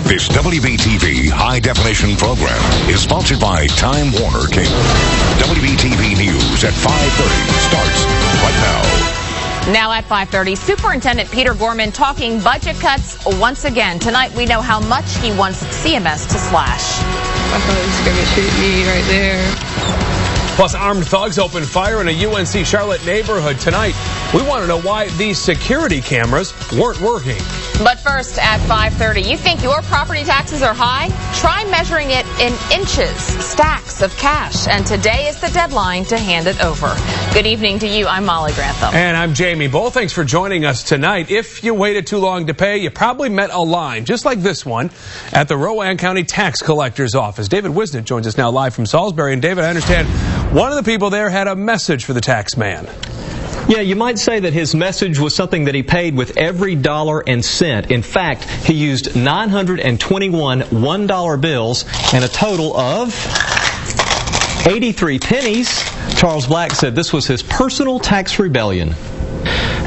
This WBTV high-definition program is sponsored by Time Warner Cable. WBTV News at 5:30 starts right now. Now at 5:30, Superintendent Peter Gorman talking budget cuts once again. Tonight we know how much he wants CMS to slash. I thought he was going to shoot me right there. Plus, armed thugs opened fire in a UNC Charlotte neighborhood tonight. We want to know why these security cameras weren't working. But first, at 5:30, you think your property taxes are high? Try measuring it in inches, stacks of cash. And today is the deadline to hand it over. Good evening to you. I'm Molly Grantham. And I'm Jamie Bull. Thanks for joining us tonight. If you waited too long to pay, you probably met a line, just like this one, at the Rowan County Tax Collector's Office. David Wisnett joins us now live from Salisbury. And David, I understand one of the people there had a message for the tax man. Yeah, you might say that his message was something that he paid with every dollar and cent. In fact, he used 921 $1 bills and a total of 83 pennies. Charles Black said this was his personal tax rebellion.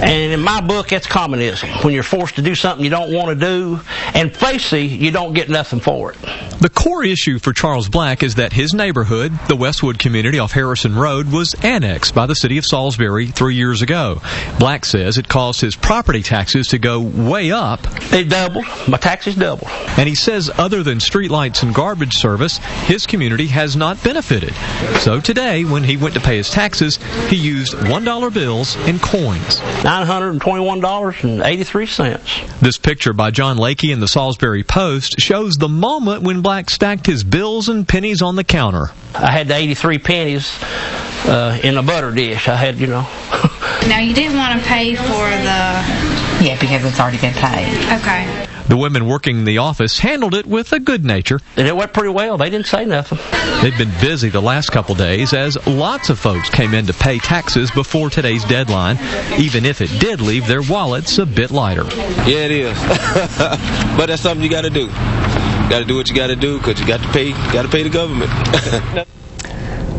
And in my book, it's communism. When you're forced to do something you don't want to do, and basically, you don't get nothing for it. The core issue for Charles Black is that his neighborhood, the Westwood community off Harrison Road, was annexed by the city of Salisbury 3 years ago. Black says it caused his property taxes to go way up. They doubled. My taxes doubled. And he says other than streetlights and garbage service, his community has not benefited. So today, when he went to pay his taxes, he used $1 bills and coins. $921.83. This picture by John Lakey in the Salisbury Post shows the moment when Black stacked his bills and pennies on the counter. I had the 83 pennies in a butter dish. I had, Now, you didn't want to pay for the... Yeah, because it's already been paid. Okay. The women working the office handled it with a good nature. And it went pretty well. They didn't say nothing. They've been busy the last couple days as lots of folks came in to pay taxes before today's deadline, even if it did leave their wallets a bit lighter. Yeah, it is. But that's something you got to do. You got to do what you got to do because you got to pay the government.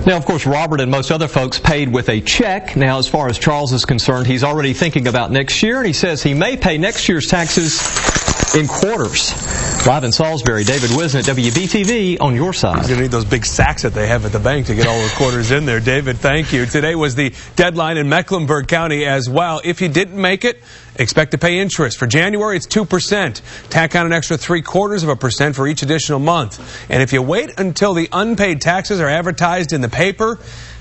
Now, of course, Robert and most other folks paid with a check. Now, as far as Charles is concerned, he's already thinking about next year, and he says he may pay next year's taxes in quarters. Live in Salisbury, David Wisnett, WBTV, on your side. You're going to need those big sacks that they have at the bank to get all the quarters in there. David, thank you. Today was the deadline in Mecklenburg County as well. If you didn't make it, expect to pay interest. For January, it's 2%. Tack on an extra 0.75% for each additional month. And if you wait until the unpaid taxes are advertised in the paper,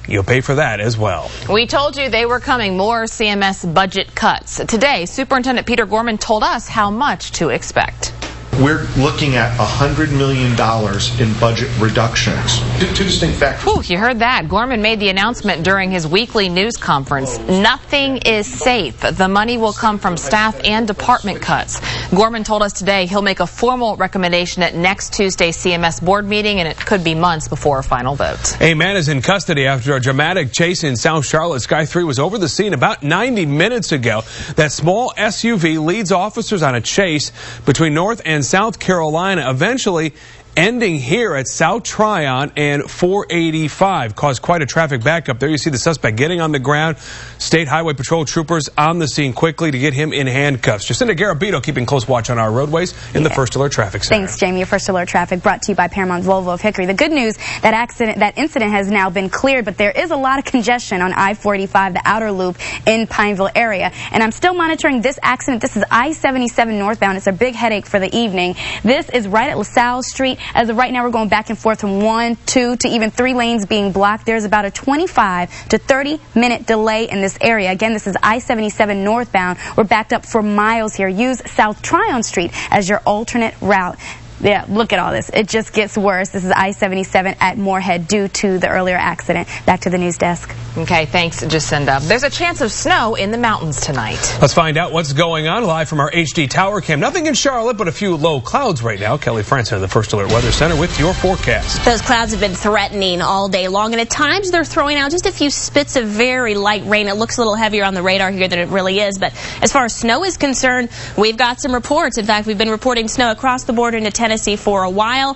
you'll pay for that as well. We told you they were coming, more CMS budget cuts. Today, Superintendent Peter Gorman told us how much to expect. We're looking at $100 million in budget reductions. Two distinct factors. Whew, you heard that. Gorman made the announcement during his weekly news conference. Nothing is safe. The money will come from staff and department cuts. Gorman told us today he'll make a formal recommendation at next Tuesday's CMS board meeting, and it could be months before a final vote. A man is in custody after a dramatic chase in South Charlotte. Sky 3 was over the scene about 90 minutes ago. That small SUV leads officers on a chase between North and South Carolina, eventually ending here at South Tryon and 485. Caused quite a traffic backup there. You see the suspect getting on the ground. State Highway Patrol troopers on the scene quickly to get him in handcuffs. Jacinda Garabito keeping close watch on our roadways in the First Alert Traffic Center. Thanks, Jamie. Your First Alert Traffic brought to you by Paramount Volvo of Hickory. The good news, that incident has now been cleared, but there is a lot of congestion on I-45, the outer loop in Pineville area. And I'm still monitoring this accident. This is I-77 northbound. It's a big headache for the evening. This is right at LaSalle Street. As of right now, we're going back and forth from 1, 2 to even 3 lanes being blocked. There's about a 25 to 30-minute delay in this area. Again, this is I-77 northbound. We're backed up for miles here. Use South Tryon Street as your alternate route. Yeah, look at all this. It just gets worse. This is I-77 at Moorhead due to the earlier accident. Back to the news desk. Okay, thanks, Jacinda. There's a chance of snow in the mountains tonight. Let's find out what's going on live from our HD Tower Cam. Nothing in Charlotte, but a few low clouds right now. Kelly Franson of the First Alert Weather Center with your forecast. Those clouds have been threatening all day long, and at times they're throwing out just a few spits of very light rain. It looks a little heavier on the radar here than it really is, but as far as snow is concerned, we've got some reports. In fact, we've been reporting snow across the border into Tennessee for a while.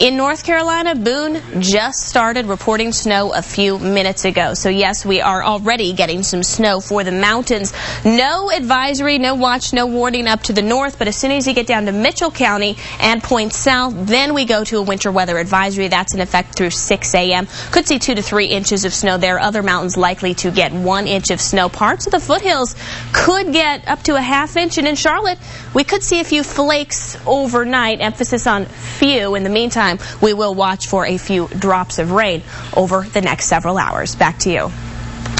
In North Carolina, Boone just started reporting snow a few minutes ago. So yes, we are already getting some snow for the mountains. No advisory, no watch, no warning up to the north. But as soon as you get down to Mitchell County and points south, then we go to a winter weather advisory. That's in effect through 6 a.m. Could see 2 to 3 inches of snow there. Other mountains likely to get 1 inch of snow. Parts of the foothills could get up to a ½ inch. And in Charlotte, we could see a few flakes overnight. Emphasis on few. In the meantime, we will watch for a few drops of rain over the next several hours. Back to you. All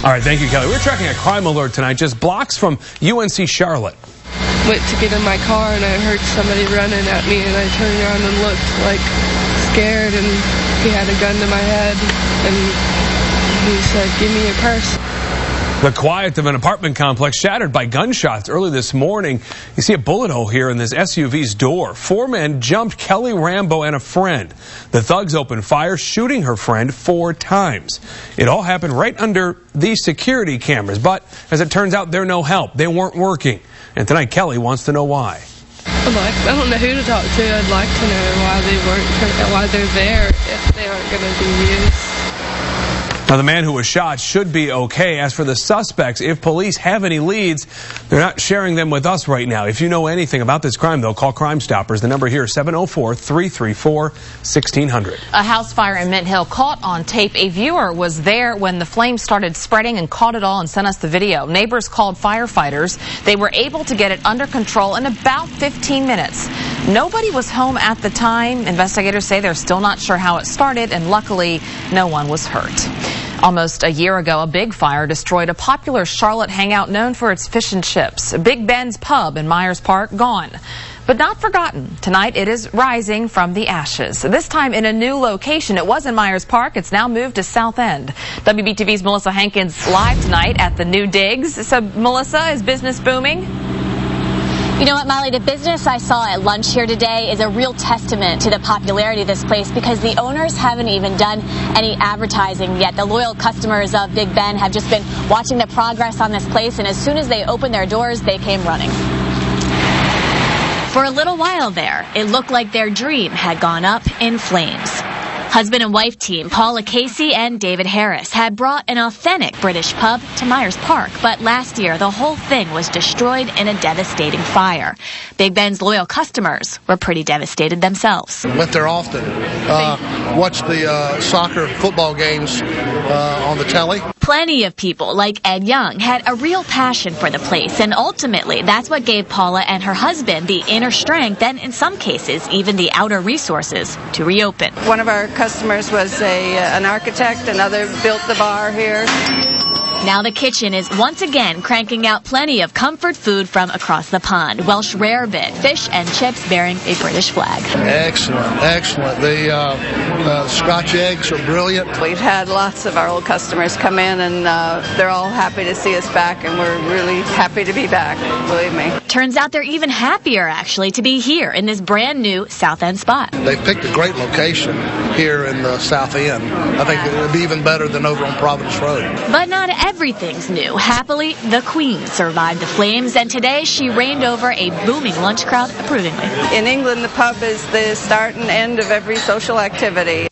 right, thank you, Kelly. We're tracking a crime alert tonight, just blocks from UNC Charlotte. Went to get in my car and I heard somebody running at me, and I turned around and looked like scared, and he had a gun to my head and he said, "Give me your purse." The quiet of an apartment complex shattered by gunshots early this morning. You see a bullet hole here in this SUV's door. 4 men jumped Kelly Rambo and a friend. The thugs opened fire, shooting her friend 4 times. It all happened right under these security cameras, but as it turns out, they're no help. They weren't working. And tonight, Kelly wants to know why. I don't know who to talk to. I'd like to know why they're there if they aren't going to be used. Now, the man who was shot should be okay. As for the suspects, if police have any leads, they're not sharing them with us right now. If you know anything about this crime, though, call Crime Stoppers. The number here is 704-334-1600. A house fire in Mint Hill caught on tape. A viewer was there when the flames started spreading and caught it all and sent us the video. Neighbors called firefighters. They were able to get it under control in about 15 minutes. Nobody was home at the time. Investigators say they're still not sure how it started, and luckily, no one was hurt. Almost a year ago, a big fire destroyed a popular Charlotte hangout known for its fish and chips. Big Ben's Pub in Myers Park, gone. But not forgotten. Tonight, it is rising from the ashes. This time in a new location. It was in Myers Park. It's now moved to South End. WBTV's Melissa Hankins live tonight at the new digs. So, Melissa, is business booming? You know what, Molly, the business I saw at lunch here today is a real testament to the popularity of this place because the owners haven't even done any advertising yet. The loyal customers of Big Ben have just been watching the progress on this place, and as soon as they opened their doors, they came running. For a little while there, it looked like their dream had gone up in flames. Husband and wife team Paula Casey and David Harris had brought an authentic British pub to Myers Park, but last year the whole thing was destroyed in a devastating fire. Big Ben's loyal customers were pretty devastated themselves. Went there often, watched the soccer football games on the telly. Plenty of people like Ed Young had a real passion for the place, and ultimately that's what gave Paula and her husband the inner strength and in some cases even the outer resources to reopen. One of our customers was an architect, another built the bar here. Now the kitchen is once again cranking out plenty of comfort food from across the pond. Welsh rarebit, fish and chips bearing a British flag. Excellent, excellent. The Scotch eggs are brilliant. We've had lots of our old customers come in, and they're all happy to see us back, and we're really happy to be back, believe me. Turns out they're even happier, actually, to be here in this brand new South End spot. They've picked a great location here in the South End. I think it would be even better than over on Providence Road. But not everything's new. Happily, the Queen survived the flames, and today she reigned over a booming lunch crowd approvingly. In England, the pub is the start and end of every social activity.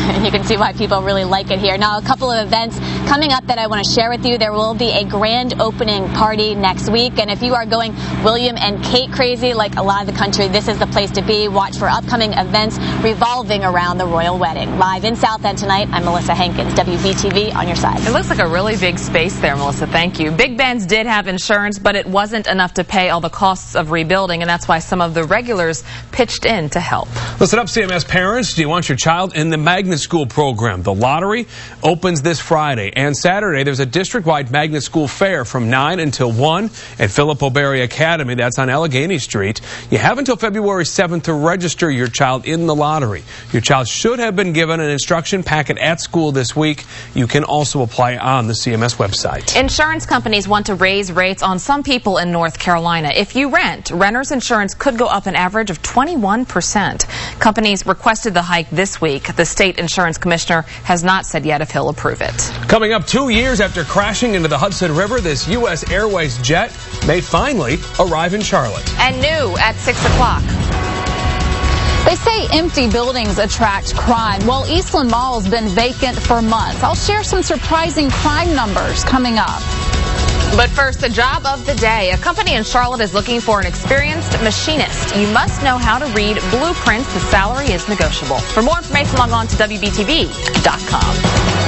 And you can see why people really like it here. Now, a couple of events coming up that I want to share with you. There will be a grand opening party next week. And if you are going William and Kate crazy, like a lot of the country, this is the place to be. Watch for upcoming events revolving around the royal wedding. Live in South End tonight, I'm Melissa Hankins, WBTV, on your side. It looks like a really big space there, Melissa. Thank you. Big Ben's did have insurance, but it wasn't enough to pay all the costs of rebuilding, and that's why some of the regulars pitched in to help. Listen up, CMS parents. Do you want your child in the magnet school program? The lottery opens this Friday and Saturday. There's a district-wide magnet school fair from 9 until 1 at Philip O'Berry Academy. That's on Allegheny Street. You have until February 7th to register your child in the lottery. Your child should have been given an instruction packet at school this week. You can also apply on the CMS website. Insurance companies want to raise rates on some people in North Carolina. If you rent, renter's insurance could go up an average of 21%. Companies requested the hike this week. The state insurance commissioner has not said yet if he'll approve it. Coming up 2 years after crashing into the Hudson River, this U.S. Airways jet may finally arrive in Charlotte. And new at 6 o'clock. They say empty buildings attract crime. Well, Eastland Mall has been vacant for months. I'll share some surprising crime numbers coming up. But first, the job of the day. A company in Charlotte is looking for an experienced machinist. You must know how to read blueprints. The salary is negotiable. For more information, log on to WBTV.com.